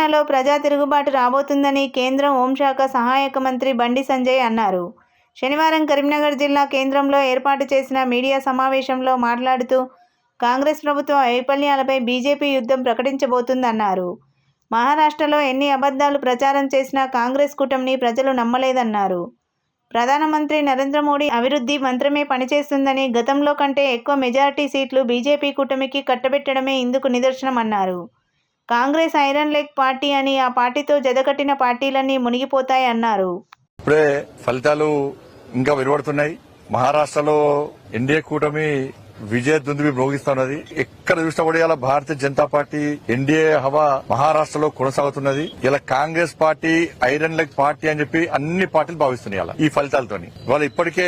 తెలంగాణలో ప్రజా తిరుగుబాటు రాబోతుందని కేంద్ర హోంశాఖ సహాయక మంత్రి బండి సంజయ్ అన్నారు. శనివారం కరీంనగర్ జిల్లా కేంద్రంలో ఏర్పాటు చేసిన మీడియా సమావేశంలో మాట్లాడుతూ కాంగ్రెస్ ప్రభుత్వ వైఫల్యాలపై బీజేపీ యుద్ధం ప్రకటించబోతుందన్నారు. మహారాష్ట్రలో ఎన్ని అబద్ధాలు ప్రచారం చేసినా కాంగ్రెస్ కూటమిని ప్రజలు నమ్మలేదన్నారు. ప్రధానమంత్రి నరేంద్ర మోడీ అభివృద్ధి మంత్రమే పనిచేస్తుందని, గతంలో కంటే ఎక్కువ మెజారిటీ సీట్లు బీజేపీ కూటమికి కట్టబెట్టడమే ఇందుకు నిదర్శనమన్నారు. కాంగ్రెస్ ఐరన్ లెగ్ పార్టీ అని, ఆ పార్టీతో జతకట్టిన పార్టీలన్నీ మునిగిపోతాయన్నారు. ఇప్పుడే ఫలితాలు ఇంకా వెలువడుతున్నాయి. మహారాష్ట్రలో ఎన్డీఏ కూటమి విజయ దుందుబి మ్రోగిస్తున్నది. ఎక్కడ చూసినా కూడా ఇలా భారతీయ జనతా పార్టీ ఎన్డీఏ హవా మహారాష్ట్రలో కొనసాగుతున్నది. ఇలా Congress party iron leg party అని చెప్పి అన్ని పార్టీలు భావిస్తున్నాయి. ఇలా ఈ ఫలితాలతోని వాళ్ళు ఇప్పటికే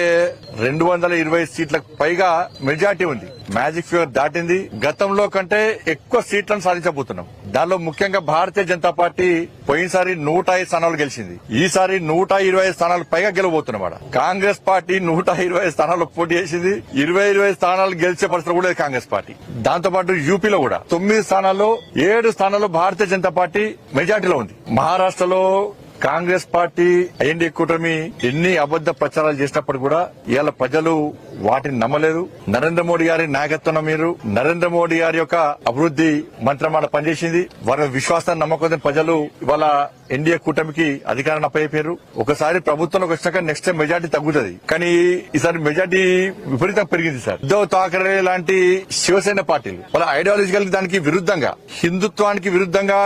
220 సీట్లకు పైగా మెజార్టీ ఉంది. మ్యాజిక్ ఫిగర్ దాటింది. గతంలో కంటే ఎక్కువ సీట్లను సాధించబోతున్నాం. దానిలో ముఖ్యంగా భారతీయ జనతా పార్టీ పోయినసారి 105 స్థానాలు గెలిచింది. ఈసారి 125 స్థానాలు పైగా గెలవబోతున్నమాట. కాంగ్రెస్ పార్టీ 125 స్థానాలు పోటీ చేసింది. 20 స్థానాలు గెలిచే పరిస్థితి కూడా కాంగ్రెస్ పార్టీ. దాంతో పాటు యూపీలో కూడా 9 స్థానాల్లో 7 స్థానాల్లో భారతీయ జనతా పార్టీ మెజార్టీలో ఉంది. మహారాష్ట్రలో కాంగ్రెస్ పార్టీ ఎన్డీఏ కూటమి ఎన్ని అబద్ద ప్రచారాలు చేసినప్పుడు కూడా ఇవాళ ప్రజలు వాటిని నమ్మలేదు. నరేంద్ర మోడీ గారి నాయకత్వం మీరు నరేంద్ర మోడీ గారి యొక్క అభివృద్ధి మంత్రమాట పనిచేసింది. వారి విశ్వాసాన్ని నమ్మకం ప్రజలు ఇవాళ ఎన్డీఏ కూటమికి అధికారాన్ని అప్పయ్యారు. ఒకసారి ప్రభుత్వంలోకి వచ్చినాక నెక్స్ట్ టైం మెజార్టీ తగ్గుతుంది. కానీ ఈసారి మెజార్టీ విపరీతంగా పెరిగింది. సార్ ఉద్దవ్ ఠాకరే లాంటి శివసేన పార్టీలు వాళ్ళ ఐడియాలజికల్ దానికి విరుద్ధంగా, హిందుత్వానికి విరుద్ధంగా,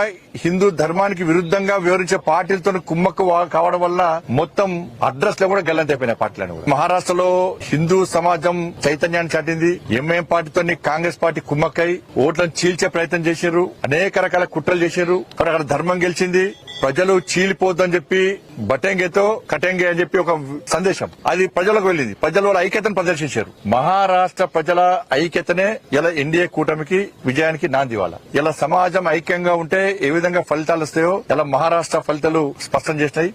హిందూ ధర్మానికి విరుద్ధంగా వివరించే పార్టీలతో కుమ్మక్కు కావడం వల్ల మొత్తం అడ్రస్ లో కూడా గల్లంతైపోయినాయి పార్టీలను. మహారాష్ట్రలో హిందూ సమాజం చైతన్యాన్ని చాటింది. ఎంఐఎం పార్టీతో కాంగ్రెస్ పార్టీ కుమ్మక్కై ఓట్లను చీల్చే ప్రయత్నం చేశారు. అనేక రకాల కుట్రలు చేశారు. కానీ అక్కడ ధర్మం గెలిచింది. ప్రజలు చీలిపోద్దని చెప్పి బటెంగేతో కటెంగే అని చెప్పి ఒక సందేశం అది ప్రజలకు వెళ్ళింది. ప్రజలు వాళ్ళ ఐక్యతను ప్రదర్శించారు. మహారాష్ట్ర ప్రజల ఐక్యతనే ఇలా ఎన్డీఏ కూటమికి విజయానికి నాంది. వాళ్ళ ఇలా సమాజం ఐక్యంగా ఉంటే ఏ విధంగా ఫలితాలు వస్తాయో ఇలా మహారాష్ట్ర ఫలితాలు స్పష్టం చేస్తాయి.